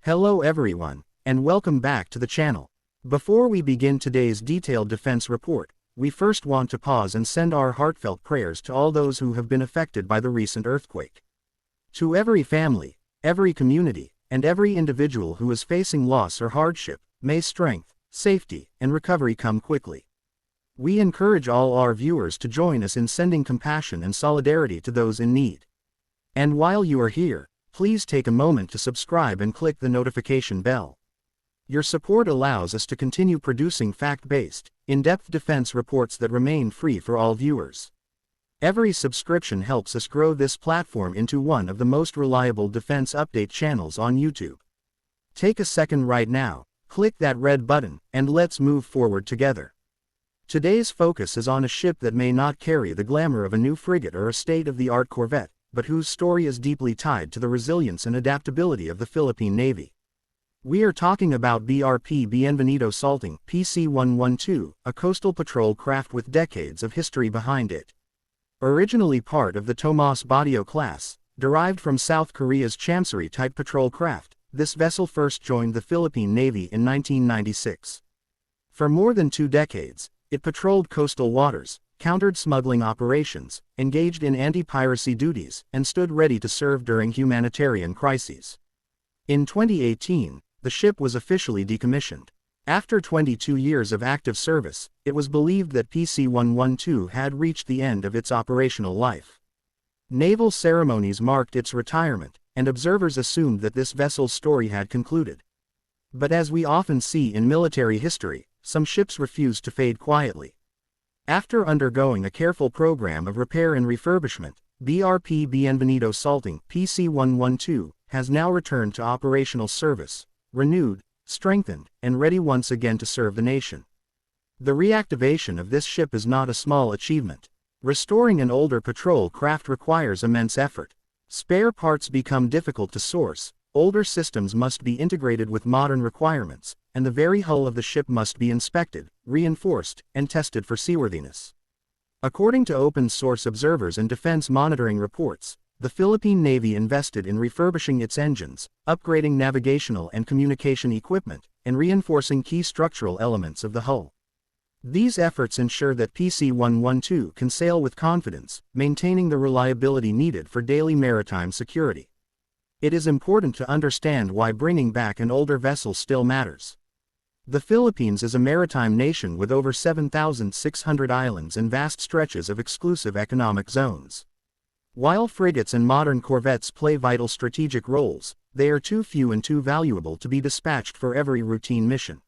Hello everyone, and welcome back to the channel. Before we begin today's detailed defense report, we first want to pause and send our heartfelt prayers to all those who have been affected by the recent earthquake. To every family, every community, and every individual who is facing loss or hardship, may strength, safety, and recovery come quickly. We encourage all our viewers to join us in sending compassion and solidarity to those in need. And while you are here, please take a moment to subscribe and click the notification bell. Your support allows us to continue producing fact-based, in-depth defense reports that remain free for all viewers. Every subscription helps us grow this platform into one of the most reliable defense update channels on YouTube. Take a second right now, click that red button, and let's move forward together. Today's focus is on a ship that may not carry the glamour of a new frigate or a state-of-the-art corvette, but whose story is deeply tied to the resilience and adaptability of the Philippine Navy. We are talking about BRP Bienvenido Salting, PC-112, a coastal patrol craft with decades of history behind it. Originally part of the Tomas Batilo-class, derived from South Korea's Chamsery-type patrol craft, this vessel first joined the Philippine Navy in 1996. For more than 2 decades, it patrolled coastal waters, countered smuggling operations, engaged in anti-piracy duties, and stood ready to serve during humanitarian crises. In 2018, the ship was officially decommissioned. After 22 years of active service, it was believed that PC-112 had reached the end of its operational life. Naval ceremonies marked its retirement, and observers assumed that this vessel's story had concluded. But as we often see in military history, some ships refused to fade quietly. After undergoing a careful program of repair and refurbishment, BRP Bienvenido Salting, PC-112, has now returned to operational service, renewed, strengthened, and ready once again to serve the nation. The reactivation of this ship is not a small achievement. Restoring an older patrol craft requires immense effort. Spare parts become difficult to source, older systems must be integrated with modern requirements, and the very hull of the ship must be inspected, reinforced, and tested for seaworthiness. According to open-source observers and defense monitoring reports, the Philippine Navy invested in refurbishing its engines, upgrading navigational and communication equipment, and reinforcing key structural elements of the hull. These efforts ensure that PC-112 can sail with confidence, maintaining the reliability needed for daily maritime security. It is important to understand why bringing back an older vessel still matters. The Philippines is a maritime nation with over 7,600 islands and vast stretches of exclusive economic zones. While frigates and modern corvettes play vital strategic roles, they are too few and too valuable to be dispatched for every routine mission.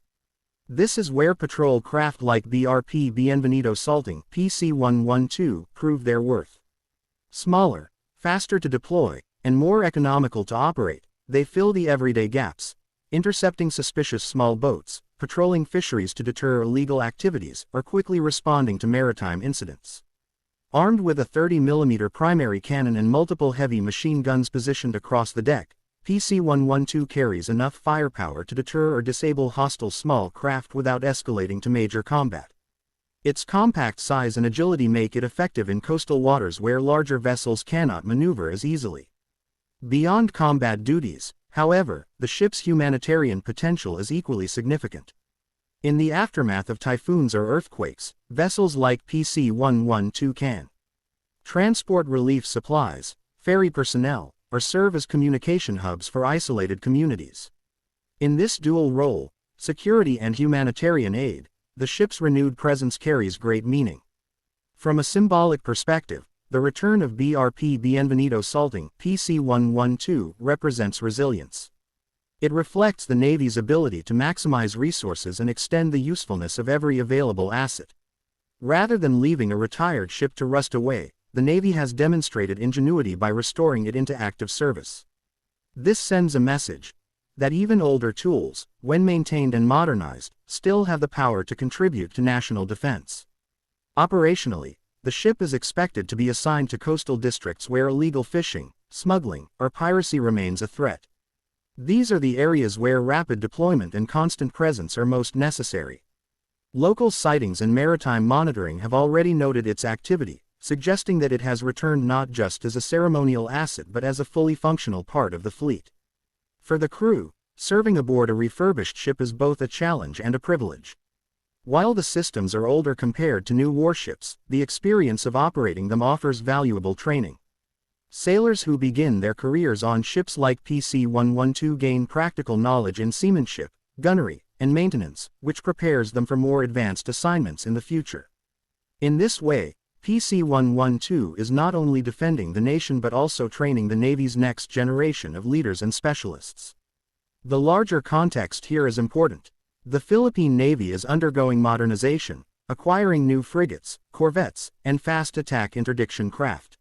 This is where patrol craft like BRP Bienvenido Salting, PC-112, prove their worth. Smaller, faster to deploy, and more economical to operate, they fill the everyday gaps, intercepting suspicious small boats, patrolling fisheries to deter illegal activities, or quickly responding to maritime incidents. Armed with a 30mm primary cannon and multiple heavy machine guns positioned across the deck, PC-112 carries enough firepower to deter or disable hostile small craft without escalating to major combat. Its compact size and agility make it effective in coastal waters where larger vessels cannot maneuver as easily. Beyond combat duties, however, the ship's humanitarian potential is equally significant. In the aftermath of typhoons or earthquakes, vessels like PC-112 can transport relief supplies, ferry personnel, or serve as communication hubs for isolated communities. In this dual role, security and humanitarian aid, the ship's renewed presence carries great meaning. From a symbolic perspective, the return of BRP Bienvenido Salting, PC-112, represents resilience. It reflects the Navy's ability to maximize resources and extend the usefulness of every available asset. Rather than leaving a retired ship to rust away, the Navy has demonstrated ingenuity by restoring it into active service. This sends a message that even older tools, when maintained and modernized, still have the power to contribute to national defense. Operationally, the ship is expected to be assigned to coastal districts where illegal fishing, smuggling, or piracy remains a threat. These are the areas where rapid deployment and constant presence are most necessary. Local sightings and maritime monitoring have already noted its activity, suggesting that it has returned not just as a ceremonial asset but as a fully functional part of the fleet. For the crew, serving aboard a refurbished ship is both a challenge and a privilege. While the systems are older compared to new warships, the experience of operating them offers valuable training. Sailors who begin their careers on ships like PC-112 gain practical knowledge in seamanship, gunnery, and maintenance, which prepares them for more advanced assignments in the future. In this way, PC-112 is not only defending the nation but also training the Navy's next generation of leaders and specialists. The larger context here is important. The Philippine Navy is undergoing modernization, acquiring new frigates, corvettes, and fast attack interdiction craft.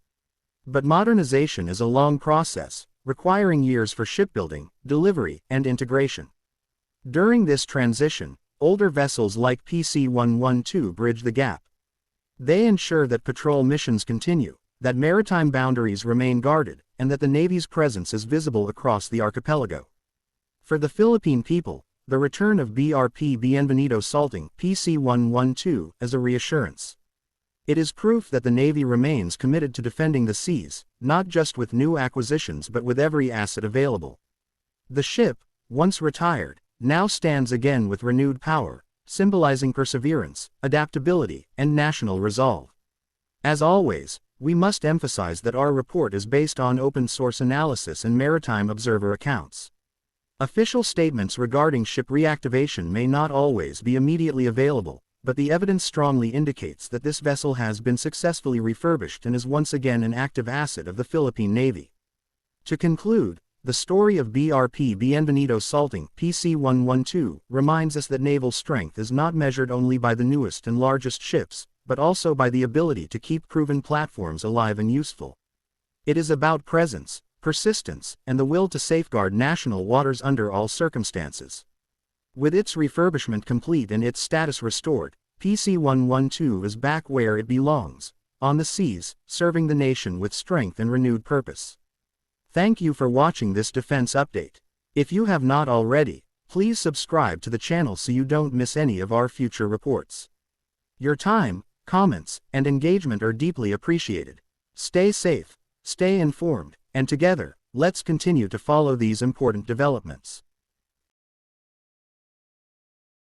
But modernization is a long process, requiring years for shipbuilding, delivery, and integration. During this transition, older vessels like PC-112 bridge the gap. They ensure that patrol missions continue, that maritime boundaries remain guarded, and that the Navy's presence is visible across the archipelago. For the Philippine people, the return of BRP Bienvenido Salting PC-112 is a reassurance. It is proof that the Navy remains committed to defending the seas, not just with new acquisitions but with every asset available. The ship, once retired, now stands again with renewed power, symbolizing perseverance, adaptability, and national resolve. As always, we must emphasize that our report is based on open-source analysis and Maritime Observer accounts. Official statements regarding ship reactivation may not always be immediately available, but the evidence strongly indicates that this vessel has been successfully refurbished and is once again an active asset of the Philippine Navy. To conclude, the story of BRP Bienvenido Salting PC-112 reminds us that naval strength is not measured only by the newest and largest ships, but also by the ability to keep proven platforms alive and useful. It is about presence, persistence, and the will to safeguard national waters under all circumstances. With its refurbishment complete and its status restored, PC-112 is back where it belongs, on the seas, serving the nation with strength and renewed purpose. Thank you for watching this defense update. If you have not already, please subscribe to the channel so you don't miss any of our future reports. Your time, comments, and engagement are deeply appreciated. Stay safe, stay informed, and together, let's continue to follow these important developments.